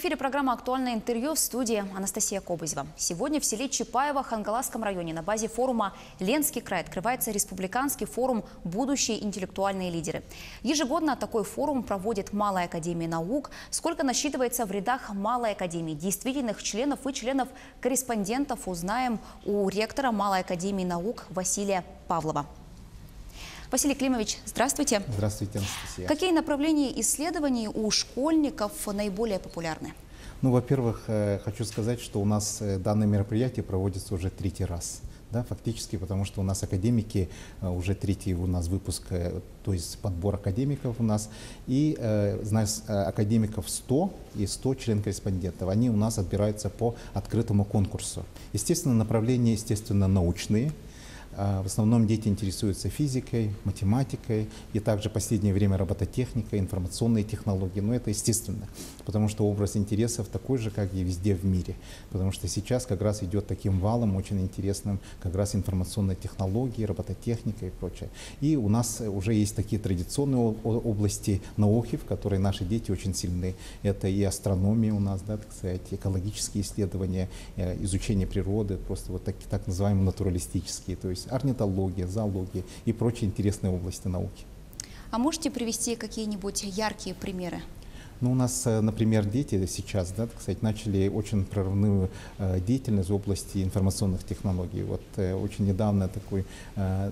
эфире программа «Актуальное интервью», в студии Анастасия Кобызева. Сегодня в селе Чапаево Хангаласском районе на базе форума «Ленский край» открывается республиканский форум «Будущие интеллектуальные лидеры». Ежегодно такой форум проводит Малая академия наук. Сколько насчитывается в рядах Малой академии действительных членов и членов-корреспондентов, узнаем у ректора Малой академии наук Василия Павлова. Василий Климович, здравствуйте. Здравствуйте, Анастасия. Какие направления исследований у школьников наиболее популярны? Ну, во-первых, хочу сказать, что у нас данное мероприятие проводится уже третий раз. Да, фактически, потому что у нас академики, уже третий у нас выпуск, то есть подбор академиков у нас. И нас академиков 100 и 100 член-корреспондентов. Они у нас отбираются по открытому конкурсу. Естественно, направления, научные. В основном дети интересуются физикой, математикой и также в последнее время робототехникой, информационные технологии. Но это естественно, потому что образ интересов такой же, как и везде в мире. Потому что сейчас как раз идет таким валом очень интересным как раз информационные технологии, робототехника и прочее. И у нас уже есть такие традиционные области науки, в которой наши дети очень сильны. Это и астрономия у нас, да, так сказать, экологические исследования, изучение природы, просто вот так называемые натуралистические, то есть орнитология, зоология и прочие интересные области науки. А можете привести какие-нибудь яркие примеры? Ну, у нас, например, дети сейчас, да, так сказать, начали очень прорывную деятельность в области информационных технологий. Вот очень недавно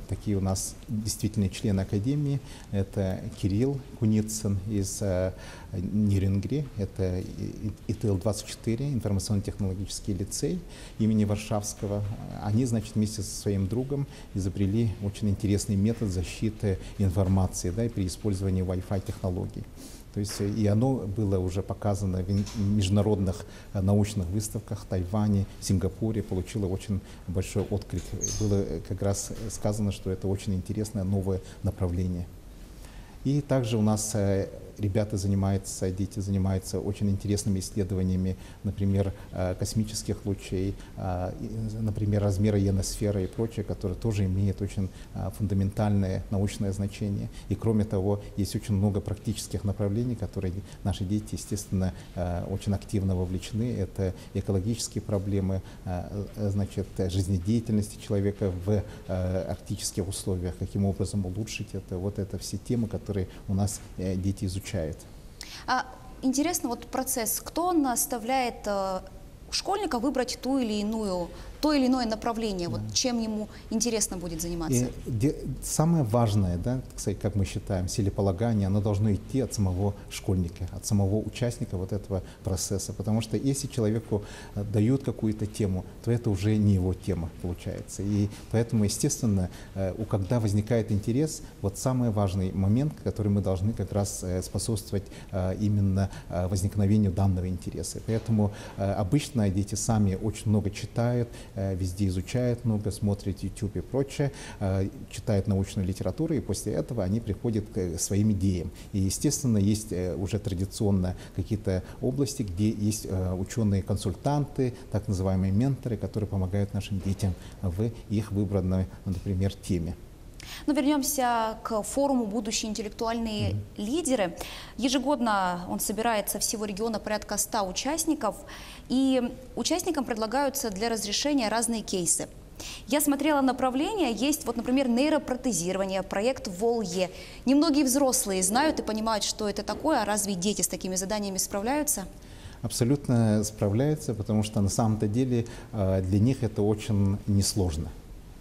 такие у нас действительно члены академии. Это Кирилл Куницын из Нирингри, это ИТЛ-24, информационно-технологический лицей имени Варшавского. Они, значит, вместе со своим другом изобрели очень интересный метод защиты информации, да, и при использовании Wi-Fi технологий. То есть и оно было уже показано в международных научных выставках в Тайване, Сингапуре, получило очень большой отклик. Было как раз сказано, что это очень интересное новое направление. И также у нас дети занимаются очень интересными исследованиями, например, космических лучей, например, размера ионосферы и прочее, которые тоже имеют очень фундаментальное научное значение. И кроме того, есть очень много практических направлений, которые наши дети, естественно, очень активно вовлечены. Это экологические проблемы, значит, жизнедеятельности человека в арктических условиях, каким образом улучшить это. Вот это все темы, которые у нас дети изучают. Интересно вот процесс. Кто наставляет школьника выбрать то или иное направление, да. Вот чем ему интересно будет заниматься? Самое важное, да, кстати, как мы считаем, целеполагание, оно должно идти от самого школьника, от самого участника вот этого процесса. Потому что если человеку дают какую-то тему, то это уже не его тема получается. И поэтому, естественно, когда возникает интерес, вот самый важный момент, который мы должны как раз способствовать именно возникновению данного интереса. Поэтому обычно дети сами очень много читают, везде изучают много, смотрят YouTube и прочее, читают научную литературу, и после этого они приходят к своим идеям. И, естественно, есть уже традиционно какие-то области, где есть ученые-консультанты, так называемые менторы, которые помогают нашим детям в их выбранной, например, теме. Но вернемся к форуму «Будущие интеллектуальные лидеры». Ежегодно он собирает со всего региона порядка 100 участников. И участникам предлагаются для разрешения разные кейсы. Я смотрела направления, есть, вот, например, нейропротезирование, проект ВОЛЕ. Немногие взрослые знают и понимают, что это такое, а разве дети с такими заданиями справляются? Абсолютно справляются, потому что на самом-то деле для них это очень несложно.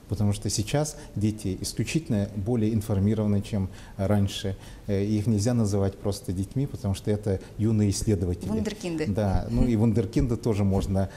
Потому что сейчас дети исключительно более информированы, чем раньше. Их нельзя называть просто детьми, потому что это юные исследователи. Вундеркинды. Да, ну и вундеркинды тоже можно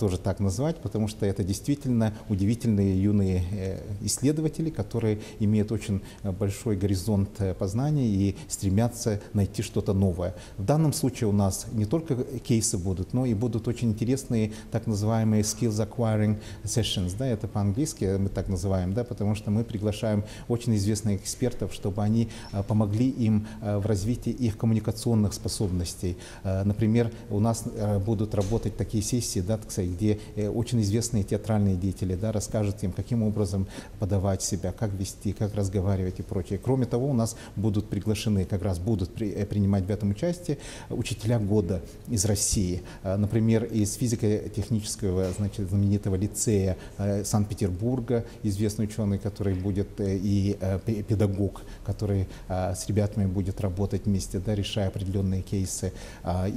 тоже так назвать, потому что это действительно удивительные юные исследователи, которые имеют очень большой горизонт познания и стремятся найти что-то новое. В данном случае у нас не только кейсы будут, но и будут очень интересные так называемые skills acquiring sessions. Да, это по-английски, мы так называемый, да, потому что мы приглашаем очень известных экспертов, чтобы они помогли им в развитии их коммуникационных способностей. Например, у нас будут работать такие сессии, да, где очень известные театральные деятели, да, расскажут им, каким образом подавать себя, как вести, как разговаривать и прочее. Кроме того, у нас будут приглашены, как раз будут принимать в этом участие учителя года из России. Например, из физико-технического, значит, знаменитого лицея Санкт-Петербурга, известный ученый, который будет, и педагог, который с ребятами будет работать вместе, да, решая определенные кейсы,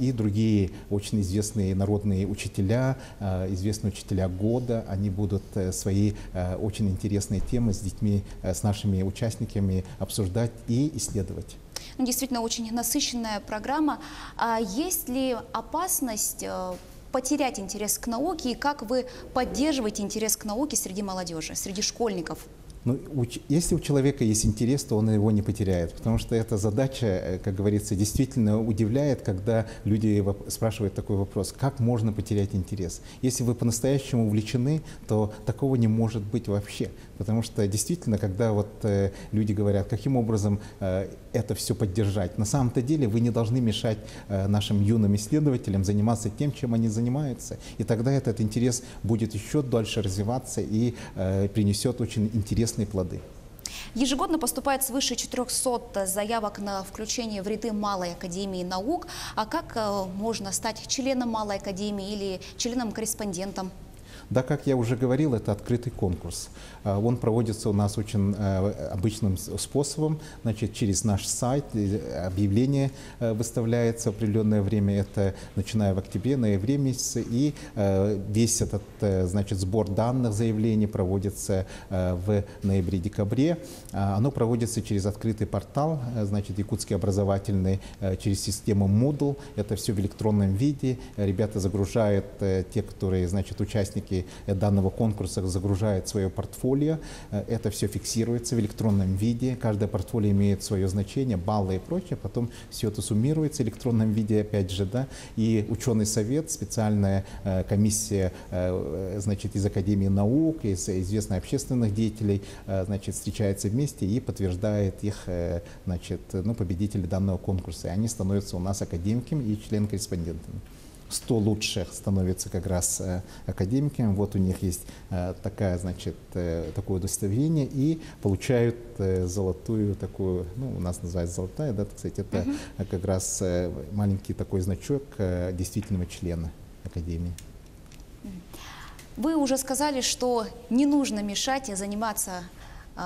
и другие очень известные народные учителя, известные учителя года, они будут свои очень интересные темы с детьми, с нашими участниками обсуждать и исследовать. Ну, действительно, очень насыщенная программа. А есть ли опасность потерять интерес к науке, и как вы поддерживаете интерес к науке среди молодежи, среди школьников? Ну, если у человека есть интерес, то он его не потеряет, потому что эта задача, как говорится, действительно удивляет, когда люди спрашивают такой вопрос: как можно потерять интерес? Если вы по-настоящему увлечены, то такого не может быть вообще, потому что действительно, когда вот люди говорят, каким образом это все поддержать, на самом-то деле вы не должны мешать нашим юным исследователям заниматься тем, чем они занимаются, и тогда этот интерес будет еще дальше развиваться и принесет очень интересные плоды. Ежегодно поступает свыше 400 заявок на включение в ряды Малой академии наук. А как можно стать членом Малой академии или членом-корреспондентом? Да, как я уже говорил, это открытый конкурс. Он проводится у нас очень обычным способом, значит, через наш сайт. Объявление выставляется в определенное время, это начиная в октябре-ноябре месяце, и весь этот, значит, сбор данных заявлений проводится в ноябре-декабре. Оно проводится через открытый портал, значит, якутский образовательный, через систему Moodle. Это все в электронном виде. Ребята загружают, те, которые, значит, участники данного конкурса, загружают свое портфолио. Это все фиксируется в электронном виде. Каждое портфолио имеет свое значение, баллы и прочее. Потом все это суммируется в электронном виде, опять же, да. И ученый совет, специальная комиссия, значит, из Академии наук, из известных общественных деятелей, значит, встречается вместе и подтверждает их, значит, ну, победителей данного конкурса. И они становятся у нас академиками и член-корреспондентами. 100 лучших становятся как раз академиками. Вот у них есть такая, значит, такое удостоверение, и получают золотую такую, ну, у нас называется золотая, да, так сказать, это как раз маленький такой значок действительного члена академии. Вы уже сказали, что не нужно мешать заниматься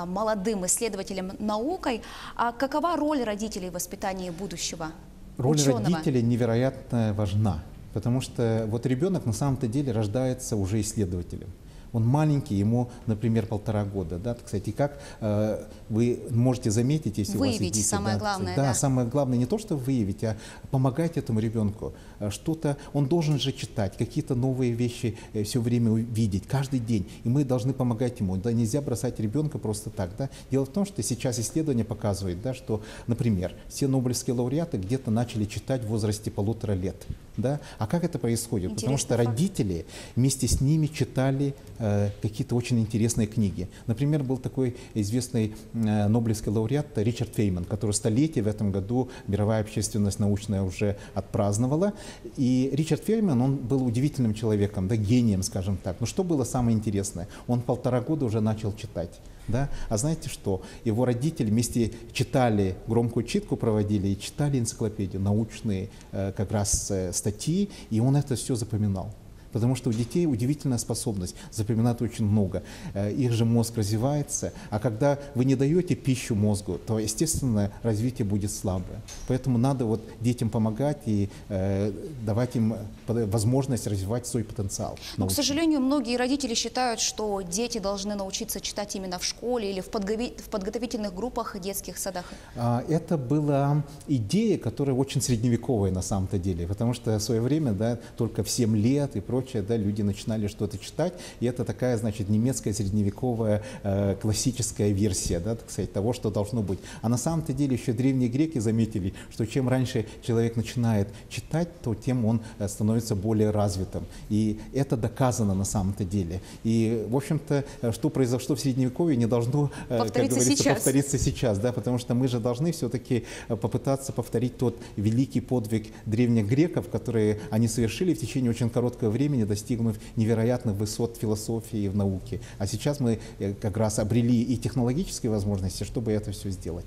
молодым исследователям наукой. А какова роль родителей в воспитании будущего ученого? Роль родителей невероятно важна. Потому что вот ребенок на самом-то деле рождается уже исследователем. Он маленький, ему, например, 1,5 года. Да? Кстати, как вы можете заметить, если выявить, у вас есть дети, самое да, главное. Да, да, самое главное не то, что выявить, а помогать этому ребенку. Что-то он должен же читать, какие-то новые вещи все время видеть, каждый день. И мы должны помогать ему. Да, нельзя бросать ребенка просто так. Да? Дело в том, что сейчас исследования показывают, да, что, например, все нобелевские лауреаты где-то начали читать в возрасте 1,5 лет. Да? А как это происходит? Интересный Потому что факт. Родители вместе с ними читали какие-то очень интересные книги. Например, был такой известный нобелевский лауреат Ричард Фейман, который столетие в этом году мировая общественность научная уже отпраздновала. И Ричард Фейман, он был удивительным человеком, да, гением, скажем так. Но что было самое интересное? Он 1,5 года уже начал читать. Да? А знаете что? Его родители вместе читали, громкую читку проводили и читали энциклопедию, научные как раз статьи, и он это все запоминал. Потому что у детей удивительная способность запоминать очень много. Их же мозг развивается, а когда вы не даете пищу мозгу, то, естественно, развитие будет слабое. Поэтому надо вот детям помогать и давать им возможность развивать свой потенциал. Но, к сожалению, многие родители считают, что дети должны научиться читать именно в школе или в подготовительных группах, детских садах. Это была идея, которая очень средневековая на самом-то деле, потому что в свое время, да, только в 7 лет и прочее, прочее, да, люди начинали что-то читать, и это такая, значит, немецкая средневековая классическая версия, да, так сказать, того, что должно быть. А на самом-то деле еще древние греки заметили, что чем раньше человек начинает читать, то тем он становится более развитым. И это доказано на самом-то деле. И, в общем-то, что произошло в Средневековье, не должно, как говорится, повториться сейчас, да, потому что мы же должны все-таки попытаться повторить тот великий подвиг древних греков, которые они совершили в течение очень короткого времени, достигнув невероятных высот в философии и в науке. А сейчас мы как раз обрели и технологические возможности, чтобы это все сделать.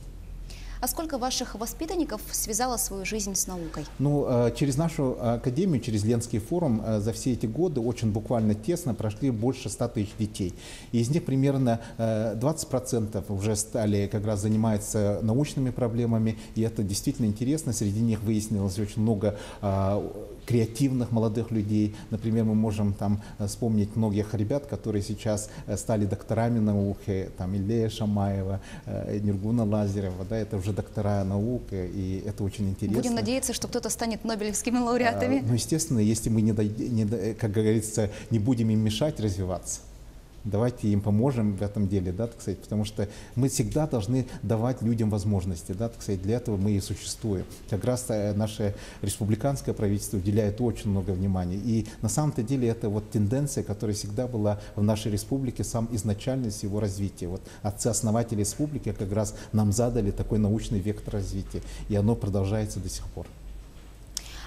А сколько ваших воспитанников связало свою жизнь с наукой? Ну, через нашу академию, через Ленский форум за все эти годы очень буквально тесно прошли больше 100 тысяч детей. И из них примерно 20% уже стали как раз заниматься научными проблемами, и это действительно интересно. Среди них выяснилось очень много креативных молодых людей. Например, мы можем там вспомнить многих ребят, которые сейчас стали докторами наук, там Илья Шамаева, Ниргуна Лазарева, да, это уже доктора наук, и это очень интересно. Будем надеяться, что кто-то станет нобелевскими лауреатами. Ну, естественно, если мы, как говорится, не будем им мешать развиваться. Давайте им поможем в этом деле, да, так сказать, потому что мы всегда должны давать людям возможности, да, так сказать, для этого мы и существуем. Как раз наше республиканское правительство уделяет очень много внимания. И на самом-то деле это вот тенденция, которая всегда была в нашей республике, сам изначальность его развития. Вот отцы-основатели республики как раз нам задали такой научный вектор развития, и оно продолжается до сих пор.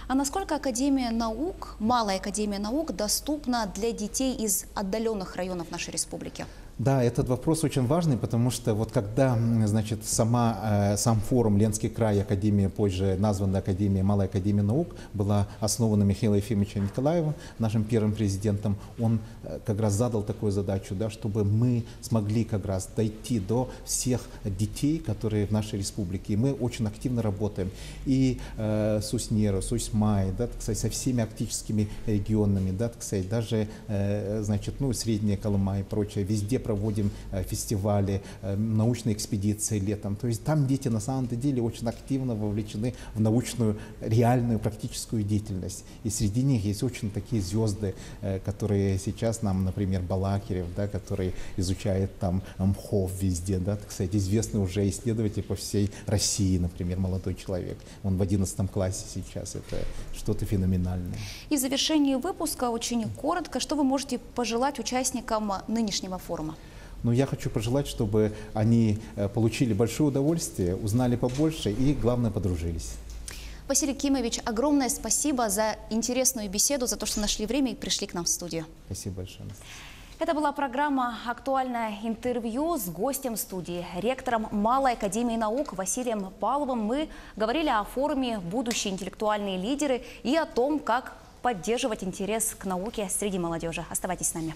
А насколько Академия наук, Малая Академия наук доступна для детей из отдаленных районов нашей республики? Да, этот вопрос очень важный, потому что вот когда, значит, сам форум Ленский край, Академия, позже названная Академия, Малая Академия наук, была основана Михаилом Ефимовичем Николаевым, нашим первым президентом, он как раз задал такую задачу, да, чтобы мы смогли как раз дойти до всех детей, которые в нашей республике. И мы очень активно работаем и с Уснеру, с Усьмай, да, так сказать, со всеми арктическими регионами, да, так сказать, даже, значит, ну, Средняя Колыма и прочее, везде проводим фестивали, научные экспедиции летом. То есть там дети на самом-то деле очень активно вовлечены в научную, реальную, практическую деятельность. И среди них есть очень такие звезды, которые сейчас нам, например, Балакирев, да, который изучает там мхов везде, да, так сказать, известный уже исследователь по всей России, например, молодой человек. Он в 11 классе сейчас. Это что-то феноменальное. И в завершении выпуска очень коротко, что вы можете пожелать участникам нынешнего форума? Но я хочу пожелать, чтобы они получили большое удовольствие, узнали побольше и, главное, подружились. Василий Кимович, огромное спасибо за интересную беседу, за то, что нашли время и пришли к нам в студию. Спасибо большое. Это была программа «Актуальное интервью» с гостем студии, ректором Малой Академии наук Василием Павловым. Мы говорили о форуме «Будущие интеллектуальные лидеры» и о том, как поддерживать интерес к науке среди молодежи. Оставайтесь с нами.